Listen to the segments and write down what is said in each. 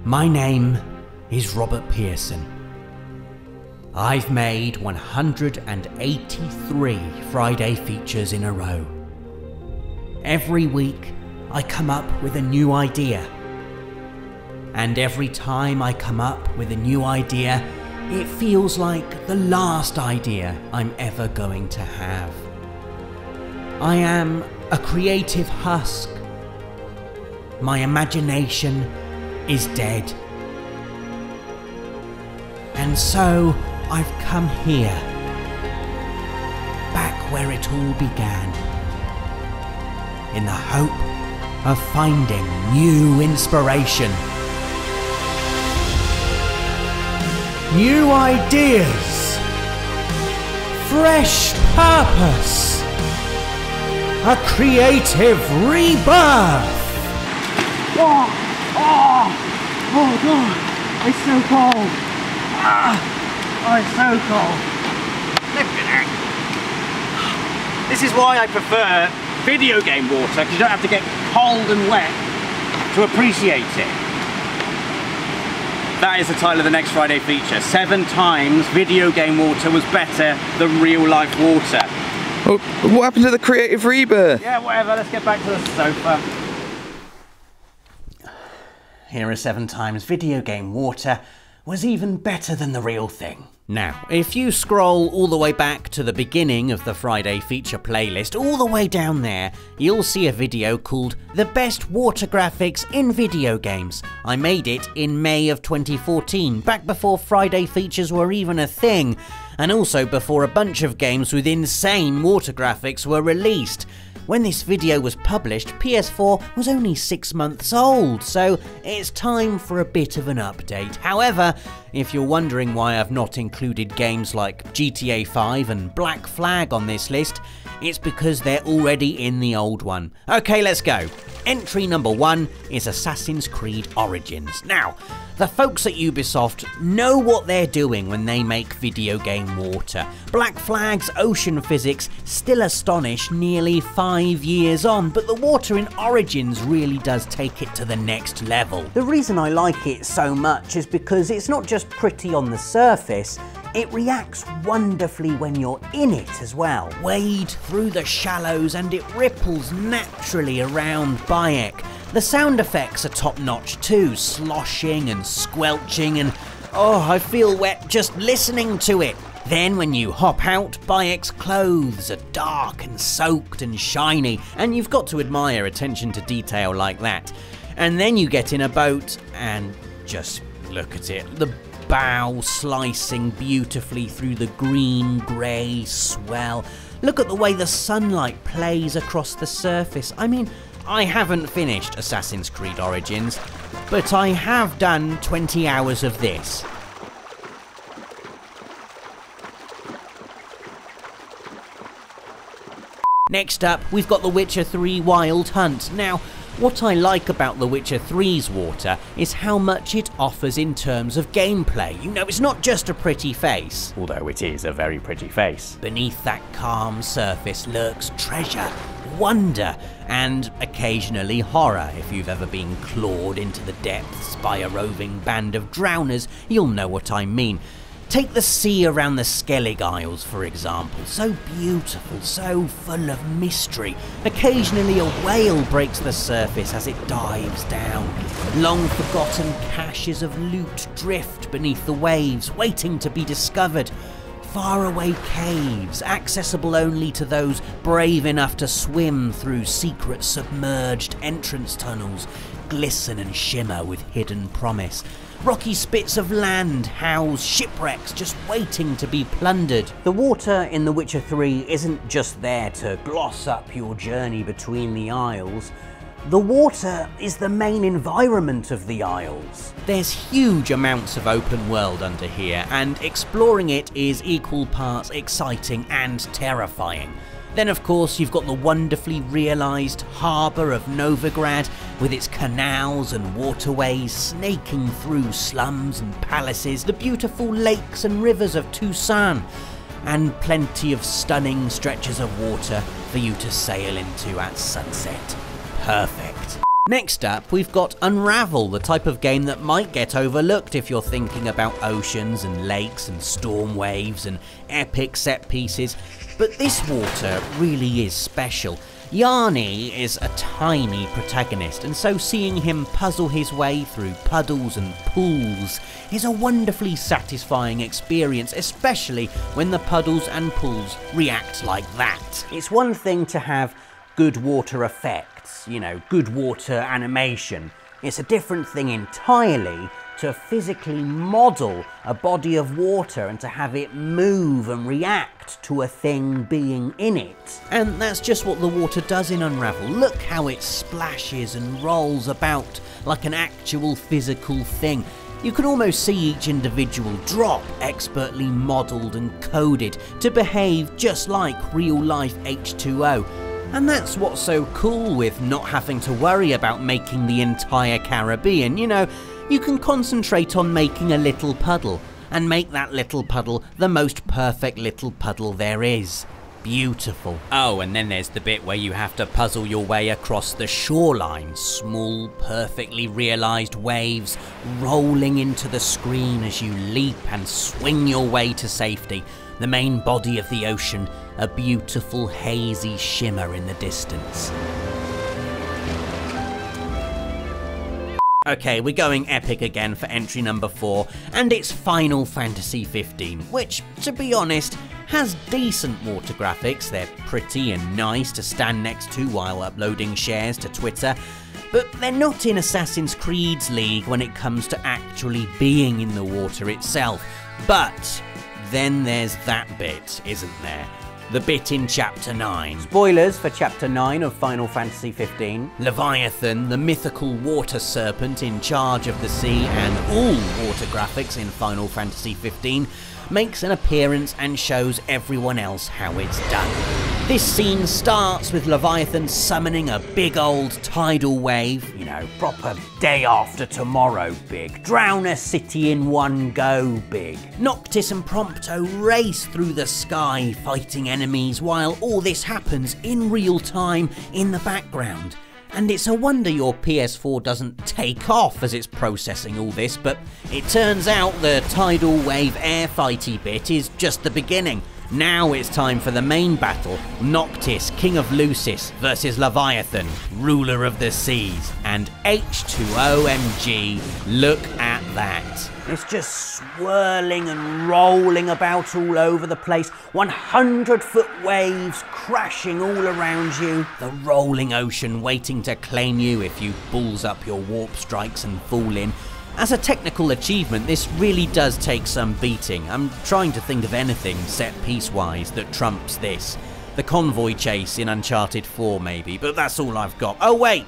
My name is Robert Pearson. I've made 183 Friday features in a row. Every week I come up with a new idea. And every time I come up with a new idea, it feels like the last idea I'm ever going to have. I am a creative husk. My imagination is dead. And so I've come here, back where it all began, in the hope of finding new inspiration. New ideas, fresh purpose, a creative rebirth. Oh God, it's so cold. Oh, it's so cold. Look at that. This is why I prefer video game water, because you don't have to get cold and wet to appreciate it. That is the title of the next Friday feature. 7 times video game water was better than real life water. Well, what happened to the creative rebirth? Yeah, whatever, let's get back to the sofa. Here are 7 times video game water was even better than the real thing. Now, if you scroll all the way back to the beginning of the Friday feature playlist, all the way down there, you'll see a video called The Best Water Graphics in Video Games. I made it in May of 2014, back before Friday features were even a thing, and also before a bunch of games with insane water graphics were released. When this video was published, PS4 was only 6 months old, so it's time for a bit of an update. However, if you're wondering why I've not included games like GTA 5 and Black Flag on this list, it's because they're already in the old one. Okay, let's go. Entry number 1 is Assassin's Creed Origins. Now, the folks at Ubisoft know what they're doing when they make video game water. Black Flag's ocean physics still astonish nearly 5 years on, but the water in Origins really does take it to the next level. The reason I like it so much is because it's not just pretty on the surface, it reacts wonderfully when you're in it as well. Wade through the shallows and it ripples naturally around Bayek. The sound effects are top notch too, sloshing and squelching, and oh, I feel wet just listening to it. Then when you hop out, Bayek's clothes are dark and soaked and shiny, and you've got to admire attention to detail like that. And then you get in a boat and just look at it. The bow slicing beautifully through the green-grey swell. Look at the way the sunlight plays across the surface. I mean, I haven't finished Assassin's Creed Origins, but I have done 20 hours of this. Next up, we've got The Witcher 3 Wild Hunt. Now, what I like about The Witcher 3's water is how much it offers in terms of gameplay. You know, it's not just a pretty face, although it is a very pretty face. Beneath that calm surface lurks treasure, wonder, and occasionally horror. If you've ever been clawed into the depths by a roving band of drowners, you'll know what I mean. Take the sea around the Skellig Isles, for example. So beautiful, so full of mystery. Occasionally a whale breaks the surface as it dives down. Long forgotten caches of loot drift beneath the waves, waiting to be discovered. Faraway caves, accessible only to those brave enough to swim through secret submerged entrance tunnels, glisten and shimmer with hidden promise. Rocky spits of land house shipwrecks just waiting to be plundered. The water in The Witcher 3 isn't just there to gloss up your journey between the isles. The water is the main environment of the Isles. There's huge amounts of open world under here, and exploring it is equal parts exciting and terrifying. Then of course you've got the wonderfully realised harbour of Novigrad with its canals and waterways snaking through slums and palaces, the beautiful lakes and rivers of Tucson, and plenty of stunning stretches of water for you to sail into at sunset. Perfect. Next up, we've got Unravel, the type of game that might get overlooked if you're thinking about oceans and lakes and storm waves and epic set pieces, but this water really is special. Yanni is a tiny protagonist, and so seeing him puzzle his way through puddles and pools is a wonderfully satisfying experience, especially when the puddles and pools react like that. It's one thing to have good water effects, you know, good water animation. It's a different thing entirely to physically model a body of water and to have it move and react to a thing being in it. And that's just what the water does in Unravel. Look how it splashes and rolls about like an actual physical thing. You can almost see each individual drop expertly modelled and coded to behave just like real-life H2O. And that's what's so cool with not having to worry about making the entire Caribbean. You know, you can concentrate on making a little puddle, and make that little puddle the most perfect little puddle there is. Beautiful. Oh, and then there's the bit where you have to puzzle your way across the shoreline. Small, perfectly realised waves rolling into the screen as you leap and swing your way to safety. The main body of the ocean, a beautiful hazy shimmer in the distance. Okay, we're going epic again for entry number 4, and it's Final Fantasy 15, which, to be honest, has decent water graphics. They're pretty and nice to stand next to while uploading shares to Twitter, but they're not in Assassin's Creed's league when it comes to actually being in the water itself. But then there's that bit, isn't there? The bit in Chapter 9. Spoilers for Chapter 9 of Final Fantasy 15. Leviathan, the mythical water serpent in charge of the sea and all water graphics in Final Fantasy 15, makes an appearance and shows everyone else how it's done. This scene starts with Leviathan summoning a big old tidal wave, you know, proper day after tomorrow big, drown a city in one go big. Noctis and Prompto race through the sky fighting enemies while all this happens in real time in the background. And it's a wonder your PS4 doesn't take off as it's processing all this, but it turns out the tidal wave air fighty bit is just the beginning. Now it's time for the main battle, Noctis, King of Lucis, versus Leviathan, ruler of the seas. And H2OMG, look at that. It's just swirling and rolling about all over the place, 100-foot waves crashing all around you, the rolling ocean waiting to claim you if you balls up your warp strikes and fall in. As a technical achievement, this really does take some beating. I'm trying to think of anything set-piece-wise that trumps this. The convoy chase in Uncharted 4 maybe, but that's all I've got. Oh wait!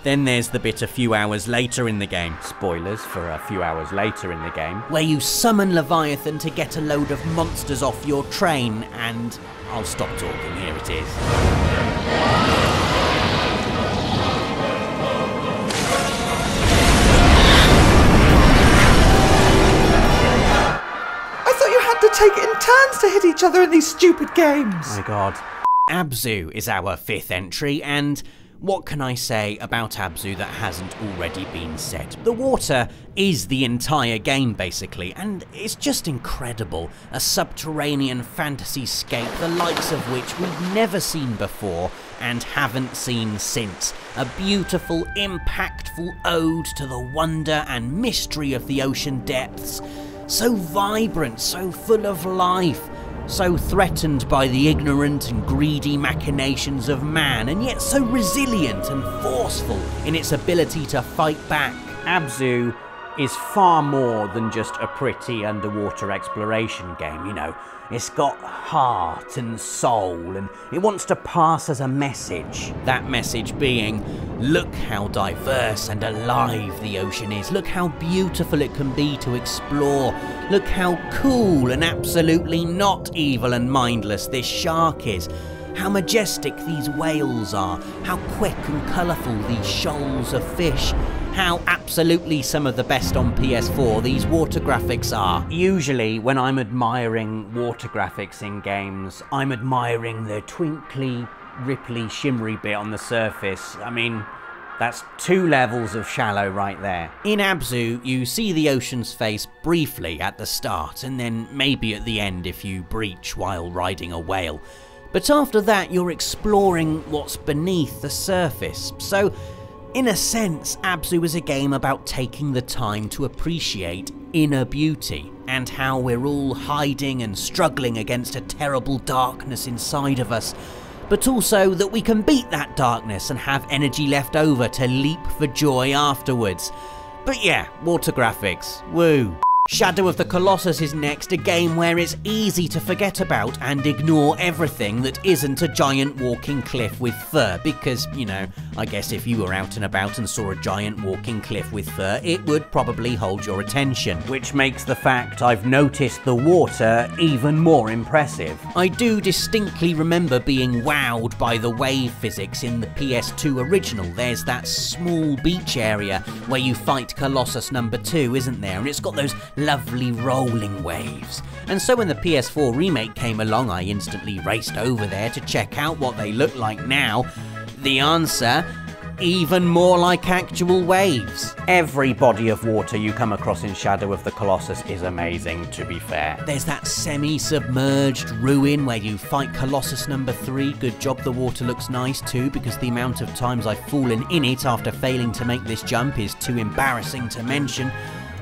Then there's the bit a few hours later in the game. Spoilers for a few hours later in the game. Where you summon Leviathan to get a load of monsters off your train, and I'll stop talking, here it is. Take it in turns to hit each other in these stupid games. Oh my god. Abzu is our 5th entry, and what can I say about Abzu that hasn't already been said? The water is the entire game basically, and it's just incredible. A subterranean fantasy-scape the likes of which we've never seen before and haven't seen since. A beautiful, impactful ode to the wonder and mystery of the ocean depths. So vibrant, so full of life, so threatened by the ignorant and greedy machinations of man, and yet so resilient and forceful in its ability to fight back. Abzu is far more than just a pretty underwater exploration game, you know. It's got heart and soul, and it wants to pass as a message. That message being, look how diverse and alive the ocean is. Look how beautiful it can be to explore. Look how cool and absolutely not evil and mindless this shark is. How majestic these whales are. How quick and colourful these shoals of fish. How absolutely some of the best on PS4 these water graphics are. Usually when I'm admiring water graphics in games, I'm admiring the twinkly, ripply, shimmery bit on the surface. I mean, That's 2 levels of shallow right there. In Abzu, you see the ocean's face briefly at the start, and then maybe at the end if you breach while riding a whale. But after that, you're exploring what's beneath the surface. So, in a sense, Abzu is a game about taking the time to appreciate inner beauty, and how we're all hiding and struggling against a terrible darkness inside of us, but also that we can beat that darkness and have energy left over to leap for joy afterwards. But yeah, water graphics, woo. Shadow of the Colossus is next, a game where it's easy to forget about and ignore everything that isn't a giant walking cliff with fur, because, you know, I guess if you were out and about and saw a giant walking cliff with fur, it would probably hold your attention. Which makes the fact I've noticed the water even more impressive. I do distinctly remember being wowed by the wave physics in the PS2 original. There's that small beach area where you fight Colossus number 2, isn't there? And it's got those lovely rolling waves. And so when the PS4 remake came along, I instantly raced over there to check out what they look like now. The answer? Even more like actual waves. Every body of water you come across in Shadow of the Colossus is amazing, to be fair. There's that semi-submerged ruin where you fight Colossus number 3. Good job the water looks nice too, because the amount of times I've fallen in it after failing to make this jump is too embarrassing to mention.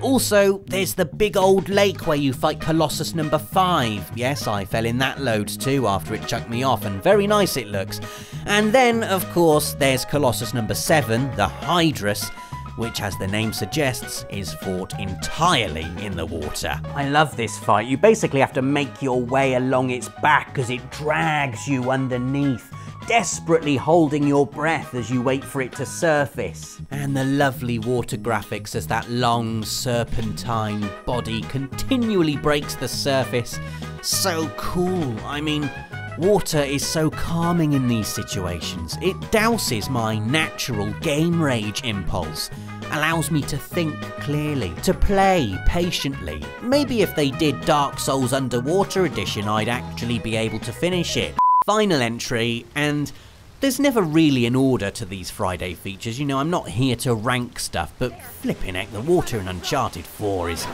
Also, there's the big old lake where you fight Colossus number 5. Yes, I fell in that loads too after it chucked me off, and very nice it looks. And then, of course, there's Colossus number 7, the Hydrus, which, as the name suggests, is fought entirely in the water. I love this fight. You basically have to make your way along its back as it drags you underneath, desperately holding your breath as you wait for it to surface. And the lovely water graphics as that long serpentine body continually breaks the surface. So cool. I mean, water is so calming in these situations. It douses my natural game rage impulse, allows me to think clearly, to play patiently. Maybe if they did Dark Souls Underwater Edition, I'd actually be able to finish it. Final entry, and there's never really an order to these Friday features. You know, I'm not here to rank stuff, but flipping heck, the water in Uncharted 4 is,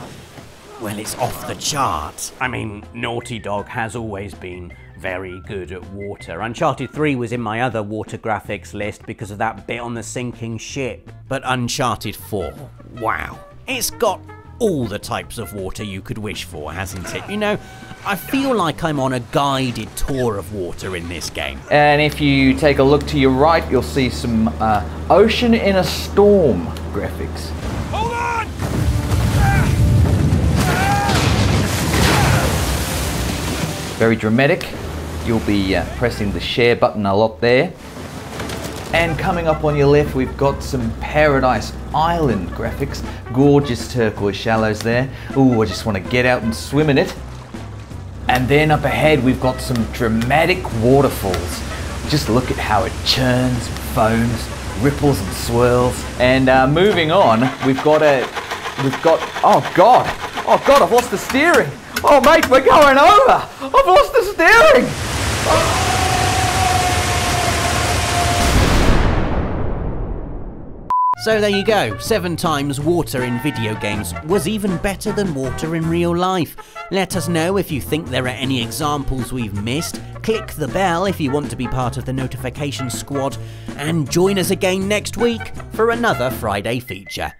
well, it's off the chart. I mean, Naughty Dog has always been very good at water. Uncharted 3 was in my other water graphics list because of that bit on the sinking ship. But Uncharted 4, wow. It's got all the types of water you could wish for, hasn't it? You know, I feel like I'm on a guided tour of water in this game. And if you take a look to your right, you'll see some ocean in a storm graphics. Hold on! Very dramatic. You'll be pressing the share button a lot there. And coming up on your left, we've got some Paradise Island graphics. Gorgeous turquoise shallows there. Ooh, I just want to get out and swim in it. And then up ahead, we've got some dramatic waterfalls. Just look at how it churns, foams, ripples and swirls. And moving on, we've got, oh God, I've lost the steering. Oh mate, we're going over. I've lost the steering. Oh. So there you go, 7 times water in video games was even better than water in real life. Let us know if you think there are any examples we've missed. Click the bell if you want to be part of the notification squad, and join us again next week for another Friday feature.